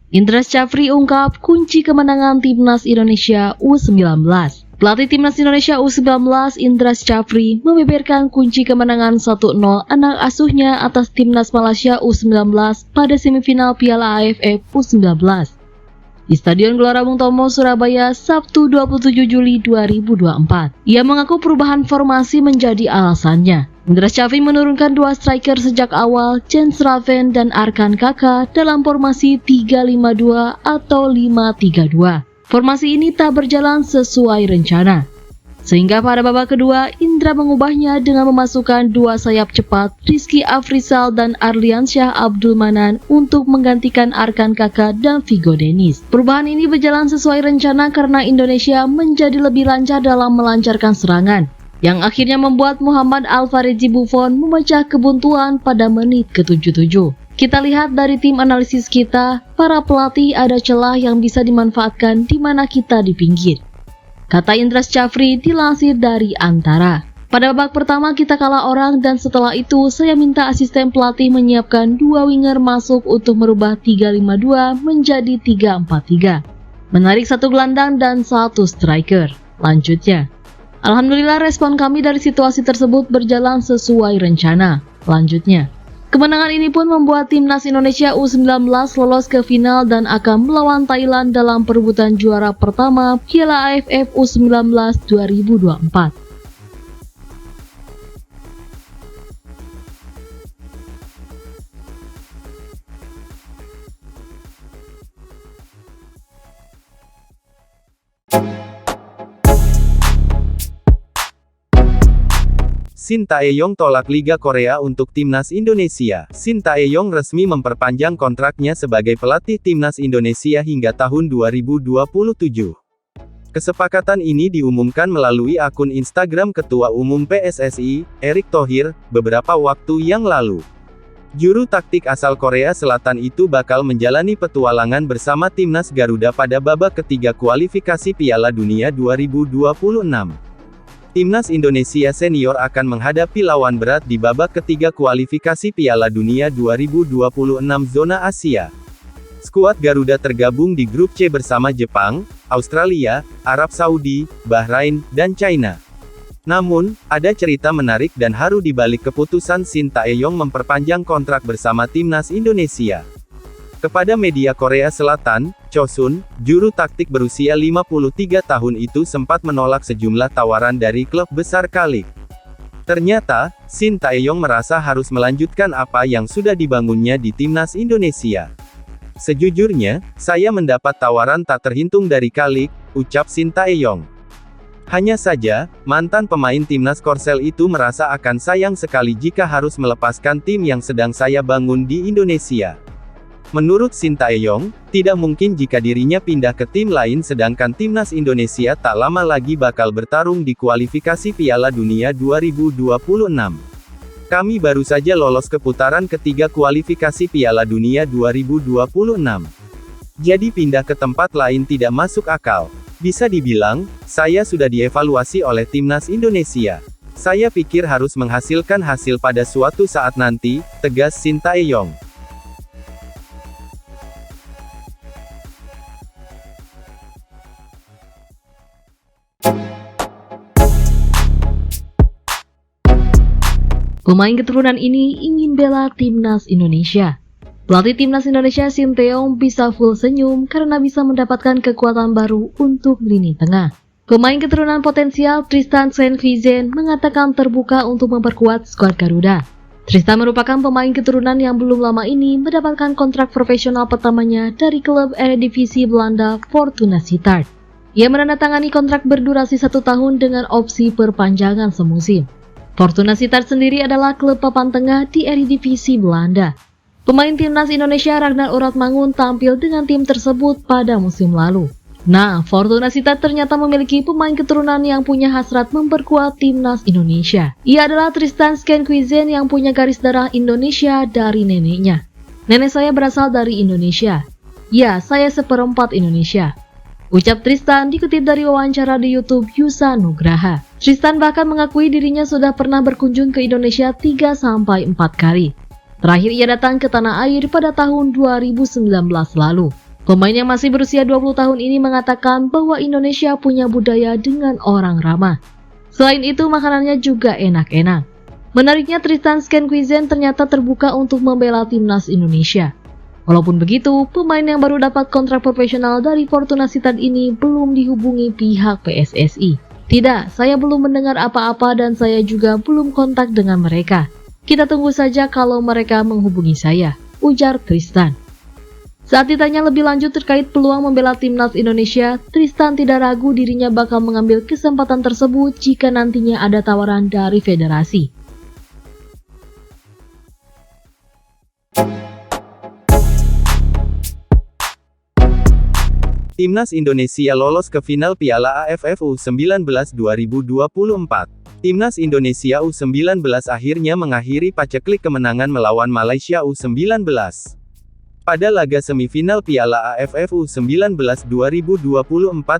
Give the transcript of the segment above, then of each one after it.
Indra Syafri ungkap kunci kemenangan Timnas Indonesia U19. Pelatih Timnas Indonesia U19 Indra Syafri membeberkan kunci kemenangan 1-0 anak asuhnya atas Timnas Malaysia U19 pada semifinal Piala AFF U19 di Stadion Gelora Bung Tomo, Surabaya, Sabtu 27 Juli 2024. Ia mengaku perubahan formasi menjadi alasannya. Indra Syafri menurunkan dua striker sejak awal, Jens Raven dan Arkan Kaka dalam formasi 3-5-2 atau 5-3-2. Formasi ini tak berjalan sesuai rencana. Sehingga pada babak kedua, Indra mengubahnya dengan memasukkan dua sayap cepat, Rizky Afrizal dan Arliansyah Abdul Manan untuk menggantikan Arkan Kaka dan Vigo Dennis. Perubahan ini berjalan sesuai rencana karena Indonesia menjadi lebih lancar dalam melancarkan serangan, yang akhirnya membuat Muhammad Alfarezi Buffon memecah kebuntuan pada menit ke-77. Kita lihat dari tim analisis kita, para pelatih ada celah yang bisa dimanfaatkan di mana kita di pinggir, kata Indra Syafri dilansir dari Antara. Pada babak pertama kita kalah orang dan setelah itu saya minta asisten pelatih menyiapkan dua winger masuk untuk merubah 3-5-2 menjadi 3-4-3. Menarik satu gelandang dan satu striker. Lanjutnya, alhamdulillah respon kami dari situasi tersebut berjalan sesuai rencana. Lanjutnya, kemenangan ini pun membuat Timnas Indonesia U19 lolos ke final dan akan melawan Thailand dalam perebutan juara pertama Piala AFF U19 2024. Shin Tae-yong tolak Liga Korea untuk Timnas Indonesia. Shin Tae-yong resmi memperpanjang kontraknya sebagai pelatih Timnas Indonesia hingga tahun 2027. Kesepakatan ini diumumkan melalui akun Instagram Ketua Umum PSSI, Erick Thohir, beberapa waktu yang lalu. Juru taktik asal Korea Selatan itu bakal menjalani petualangan bersama Timnas Garuda pada babak ketiga kualifikasi Piala Dunia 2026. Timnas Indonesia Senior akan menghadapi lawan berat di babak ketiga kualifikasi Piala Dunia 2026 zona Asia. Skuad Garuda tergabung di grup C bersama Jepang, Australia, Arab Saudi, Bahrain, dan China. Namun, ada cerita menarik dan haru di balik keputusan Shin Tae-yong memperpanjang kontrak bersama Timnas Indonesia. Kepada media Korea Selatan, Chosun, juru taktik berusia 53 tahun itu sempat menolak sejumlah tawaran dari klub besar Kalik. Ternyata, Shin Tae-yong merasa harus melanjutkan apa yang sudah dibangunnya di Timnas Indonesia. Sejujurnya, saya mendapat tawaran tak terhitung dari Kalik, ucap Shin Tae-yong. Hanya saja, mantan pemain Timnas Korsel itu merasa akan sayang sekali jika harus melepaskan tim yang sedang saya bangun di Indonesia. Menurut Shin Tae-yong, tidak mungkin jika dirinya pindah ke tim lain sedangkan Timnas Indonesia tak lama lagi bakal bertarung di kualifikasi Piala Dunia 2026. Kami baru saja lolos ke putaran ketiga kualifikasi Piala Dunia 2026. Jadi pindah ke tempat lain tidak masuk akal. Bisa dibilang, saya sudah dievaluasi oleh Timnas Indonesia. Saya pikir harus menghasilkan hasil pada suatu saat nanti, tegas Shin Tae-yong. Pemain keturunan ini ingin bela Timnas Indonesia. Pelatih Timnas Indonesia Shin Tae-yong bisa full senyum karena bisa mendapatkan kekuatan baru untuk lini tengah. Pemain keturunan potensial Tristan Sengkuizen mengatakan terbuka untuk memperkuat skuad Garuda. Tristan merupakan pemain keturunan yang belum lama ini mendapatkan kontrak profesional pertamanya dari klub Eredivisie Belanda Fortuna Sittard. Ia menandatangani kontrak berdurasi 1 tahun dengan opsi perpanjangan semusim. Fortuna Sittard sendiri adalah klub papan tengah di Eredivisie Belanda. Pemain Timnas Indonesia Ragnar Uratmangun tampil dengan tim tersebut pada musim lalu. Nah, Fortuna Sittard ternyata memiliki pemain keturunan yang punya hasrat memperkuat Timnas Indonesia. Ia adalah Tristan Sengkuizen yang punya garis darah Indonesia dari neneknya. Nenek saya berasal dari Indonesia. Ya, saya seperempat Indonesia, ucap Tristan dikutip dari wawancara di YouTube Yusa Nugraha. Tristan bahkan mengakui dirinya sudah pernah berkunjung ke Indonesia 3-4 kali. Terakhir ia datang ke tanah air pada tahun 2019 lalu. Pemain yang masih berusia 20 tahun ini mengatakan bahwa Indonesia punya budaya dengan orang ramah. Selain itu, makanannya juga enak-enak. Menariknya, Tristan Skenquizen ternyata terbuka untuk membela timnas Indonesia. Walaupun begitu, pemain yang baru dapat kontrak profesional dari Fortuna Sittard ini belum dihubungi pihak PSSI. Tidak, saya belum mendengar apa-apa dan saya juga belum kontak dengan mereka. Kita tunggu saja kalau mereka menghubungi saya, ujar Tristan. Saat ditanya lebih lanjut terkait peluang membela timnas Indonesia, Tristan tidak ragu dirinya bakal mengambil kesempatan tersebut jika nantinya ada tawaran dari federasi. Timnas Indonesia lolos ke final Piala AFF U19 2024. Timnas Indonesia U19 akhirnya mengakhiri paceklik kemenangan melawan Malaysia U19. Pada laga semifinal Piala AFF U19 2024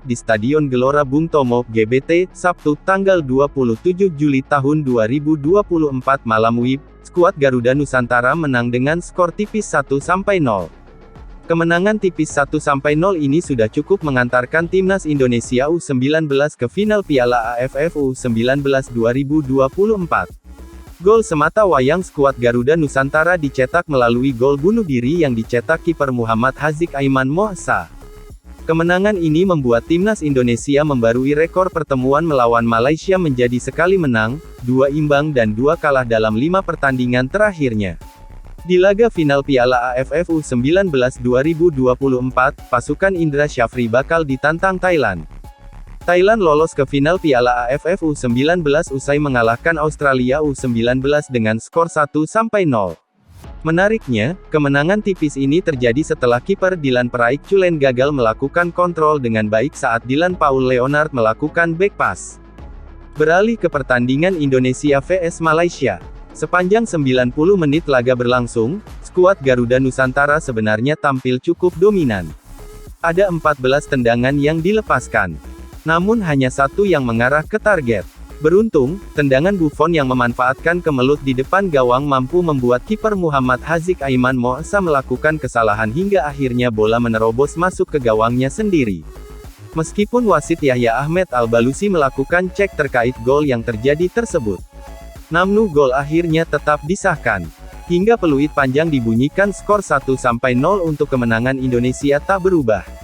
di Stadion Gelora Bung Tomo, GBT, Sabtu, tanggal 27 Juli tahun 2024 malam WIB, skuad Garuda Nusantara menang dengan skor tipis 1-0. Kemenangan tipis 1-0 ini sudah cukup mengantarkan Timnas Indonesia U19 ke final Piala AFF U19 2024. Gol semata wayang skuad Garuda Nusantara dicetak melalui gol bunuh diri yang dicetak kiper Muhammad Hazik Aiman Mohsa. Kemenangan ini membuat Timnas Indonesia membarui rekor pertemuan melawan Malaysia menjadi sekali menang, 2 imbang dan 2 kalah dalam 5 pertandingan terakhirnya. Di laga final Piala AFF U19 2024, pasukan Indra Syafri bakal ditantang Thailand. Thailand lolos ke final Piala AFF U19 usai mengalahkan Australia U19 dengan skor 1-0. Menariknya, kemenangan tipis ini terjadi setelah kiper Dilan Praik Culen gagal melakukan kontrol dengan baik saat Dilan Paul Leonard melakukan back pass. Beralih ke pertandingan Indonesia vs Malaysia. Sepanjang 90 menit laga berlangsung, skuad Garuda Nusantara sebenarnya tampil cukup dominan. Ada 14 tendangan yang dilepaskan. Namun hanya satu yang mengarah ke target. Beruntung, tendangan Buffon yang memanfaatkan kemelut di depan gawang mampu membuat kiper Muhammad Hazik Aiman Mohsa melakukan kesalahan hingga akhirnya bola menerobos masuk ke gawangnya sendiri. Meskipun wasit Yahya Ahmed Al-Balusi melakukan cek terkait gol yang terjadi tersebut, namun gol akhirnya tetap disahkan. Hingga peluit panjang dibunyikan skor 1-0 untuk kemenangan Indonesia tak berubah.